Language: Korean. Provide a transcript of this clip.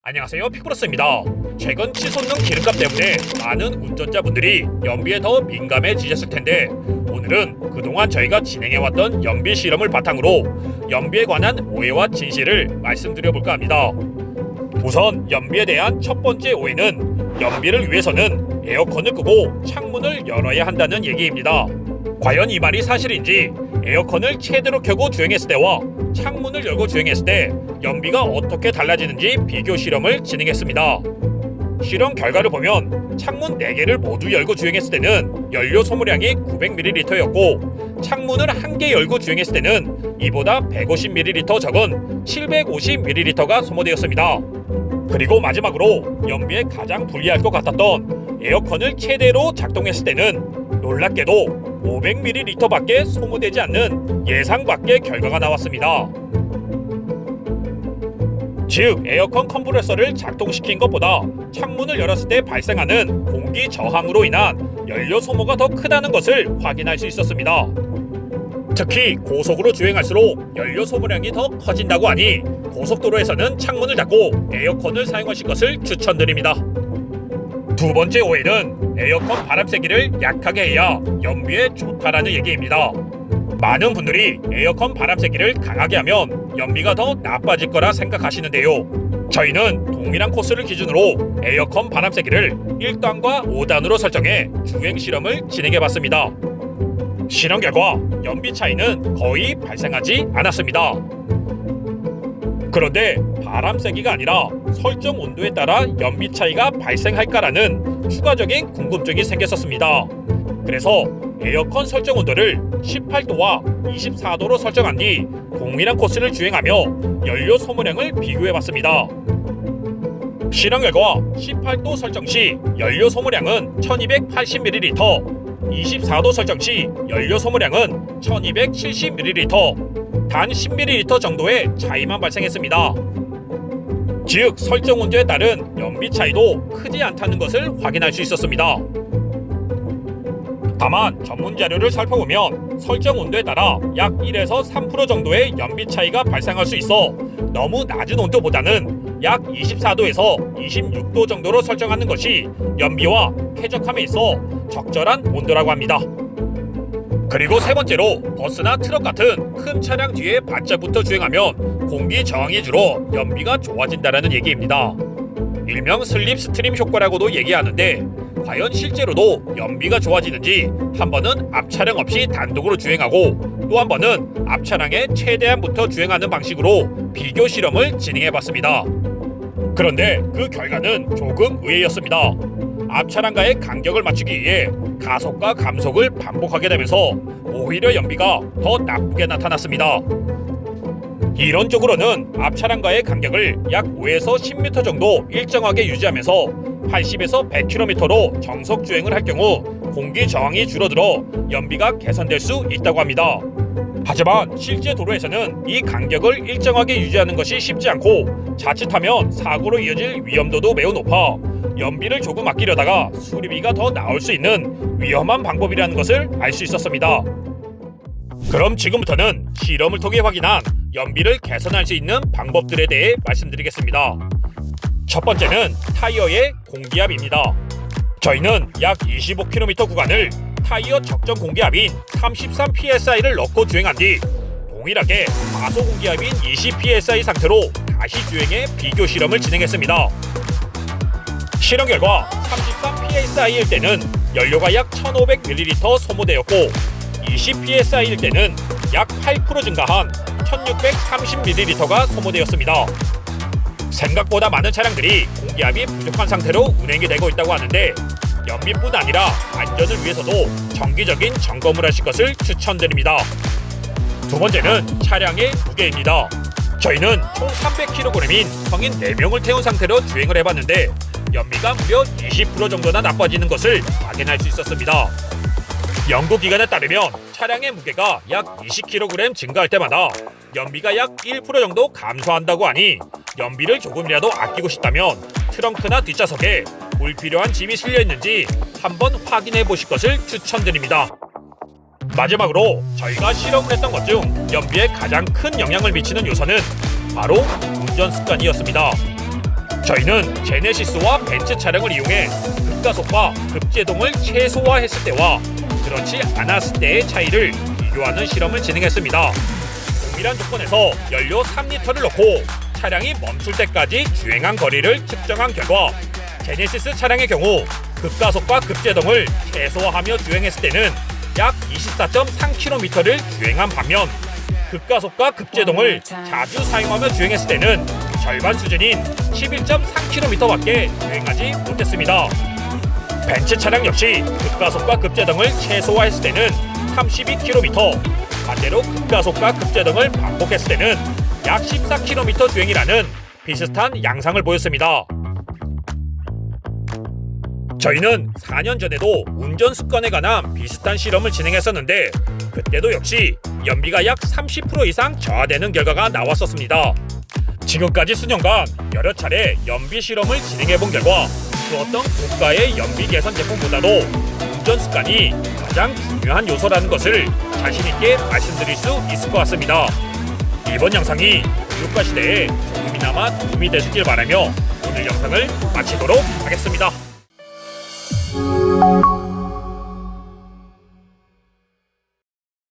안녕하세요, 픽브로스입니다. 최근 치솟는 기름값 때문에 많은 운전자분들이 연비에 더 민감해지셨을 텐데, 오늘은 그동안 저희가 진행해왔던 연비 실험을 바탕으로 연비에 관한 오해와 진실을 말씀드려볼까 합니다. 우선 연비에 대한 첫 번째 오해는 연비를 위해서는 에어컨을 끄고 창문을 열어야 한다는 얘기입니다. 과연 이 말이 사실인지 에어컨을 최대로 켜고 주행했을 때와 창문을 열고 주행했을 때 연비가 어떻게 달라지는지 비교 실험을 진행했습니다. 실험 결과를 보면 창문 4개를 모두 열고 주행했을 때는 연료 소모량이 900ml였고, 창문을 1개 열고 주행했을 때는 이보다 150ml 적은 750ml가 소모되었습니다. 그리고 마지막으로 연비에 가장 불리할 것 같았던 에어컨을 최대로 작동했을 때는 놀랍게도 500ml밖에 소모되지 않는 예상 밖의 결과가 나왔습니다. 즉, 에어컨 컴프레서를 작동시킨 것보다 창문을 열었을 때 발생하는 공기 저항으로 인한 연료 소모가 더 크다는 것을 확인할 수 있었습니다. 특히 고속으로 주행할수록 연료 소모량이 더 커진다고 하니 고속도로에서는 창문을 닫고 에어컨을 사용하실 것을 추천드립니다. 두 번째 오해는 에어컨 바람 세기를 약하게 해야 연비에 좋다라는 얘기입니다. 많은 분들이 에어컨 바람 세기를 강하게 하면 연비가 더 나빠질 거라 생각하시는데요. 저희는 동일한 코스를 기준으로 에어컨 바람 세기를 1단과 5단으로 설정해 주행 실험을 진행해봤습니다. 실험 결과 연비 차이는 거의 발생하지 않았습니다. 그런데 바람 세기가 아니라 설정 온도에 따라 연비 차이가 발생할까라는 추가적인 궁금증이 생겼었습니다. 그래서 에어컨 설정 온도를 18도와 24도로 설정한 뒤 동일한 코스를 주행하며 연료 소모량을 비교해봤습니다. 실험 결과 18도 설정 시 연료 소모량은 1280ml, 24도 설정 시 연료 소모량은 1270ml, 단 10ml 정도의 차이만 발생했습니다. 즉, 설정 온도에 따른 연비 차이도 크지 않다는 것을 확인할 수 있었습니다. 다만 전문 자료를 살펴보면 설정 온도에 따라 약 1에서 3% 정도의 연비 차이가 발생할 수 있어 너무 낮은 온도보다는 약 24도에서 26도 정도로 설정하는 것이 연비와 쾌적함에 있어 적절한 온도라고 합니다. 그리고 세 번째로 버스나 트럭 같은 큰 차량 뒤에 바짝붙어 주행하면 공기 저항이 줄어 연비가 좋아진다는 얘기입니다. 일명 슬립 스트림 효과라고도 얘기하는데, 과연 실제로도 연비가 좋아지는지 한 번은 앞 차량 없이 단독으로 주행하고 또 한 번은 앞 차량에 최대한 붙어 주행하는 방식으로 비교 실험을 진행해봤습니다. 그런데 그 결과는 조금 의외였습니다. 앞 차량과의 간격을 맞추기 위해 가속과 감속을 반복하게 되면서 오히려 연비가 더 나쁘게 나타났습니다. 이론적으로는 앞 차량과의 간격을 약 5에서 10m 정도 일정하게 유지하면서 80에서 100km로 정속 주행을 할 경우 공기 저항이 줄어들어 연비가 개선될 수 있다고 합니다. 하지만 실제 도로에서는 이 간격을 일정하게 유지하는 것이 쉽지 않고 자칫하면 사고로 이어질 위험도도 매우 높아 연비를 조금 아끼려다가 수리비가 더 나올 수 있는 위험한 방법이라는 것을 알 수 있었습니다. 그럼 지금부터는 실험을 통해 확인한 연비를 개선할 수 있는 방법들에 대해 말씀드리겠습니다. 첫 번째는 타이어의 공기압입니다. 저희는 약 25km 구간을 타이어 적정 공기압인 33psi를 넣고 주행한 뒤 동일하게 마소 공기압인 20psi 상태로 다시 주행해 비교 실험을 진행했습니다. 실험 결과 33psi일 때는 연료가 약 1500ml 소모되었고, 20psi일 때는 약 8% 증가한 1630ml가 소모되었습니다. 생각보다 많은 차량들이 공기압이 부족한 상태로 운행이 되고 있다고 하는데, 연비뿐 아니라 안전을 위해서도 정기적인 점검을 하실 것을 추천드립니다. 두 번째는 차량의 무게입니다. 저희는 총 300kg인 성인 4명을 태운 상태로 주행을 해봤는데 연비가 무려 20% 정도나 나빠지는 것을 확인할 수 있었습니다. 연구기관에 따르면 차량의 무게가 약 20kg 증가할 때마다 연비가 약 1% 정도 감소한다고 하니 연비를 조금이라도 아끼고 싶다면 트렁크나 뒷좌석에 불필요한 짐이 실려있는지 한번 확인해 보실 것을 추천드립니다. 마지막으로 저희가 실험을 했던 것 중 연비에 가장 큰 영향을 미치는 요소는 바로 운전 습관이었습니다. 저희는 제네시스와 벤츠 차량을 이용해 급가속과 급제동을 최소화했을 때와 그렇지 않았을 때의 차이를 비교하는 실험을 진행했습니다. 동일한 조건에서 연료 3리터를 넣고 차량이 멈출 때까지 주행한 거리를 측정한 결과 제네시스 차량의 경우 급가속과 급제동을 최소화하며 주행했을 때는 약 24.3km를 주행한 반면 급가속과 급제동을 자주 사용하며 주행했을 때는 절반 수준인 11.3km밖에 주행하지 못했습니다. 벤츠 차량 역시 급가속과 급제동을 최소화했을 때는 32km, 반대로 급가속과 급제동을 반복했을 때는 약 14km 주행이라는 비슷한 양상을 보였습니다. 저희는 4년 전에도 운전 습관에 관한 비슷한 실험을 진행했었는데 그때도 역시 연비가 약 30% 이상 저하되는 결과가 나왔었습니다. 지금까지 수년간 여러 차례 연비 실험을 진행해본 결과 그 어떤 고가의 연비 개선 제품보다도 운전 습관이 가장 중요한 요소라는 것을 자신있게 말씀드릴 수 있을 것 같습니다. 이번 영상이 고유가 시대에 조금이나마 도움이 되시길 바라며 오늘 영상을 마치도록 하겠습니다.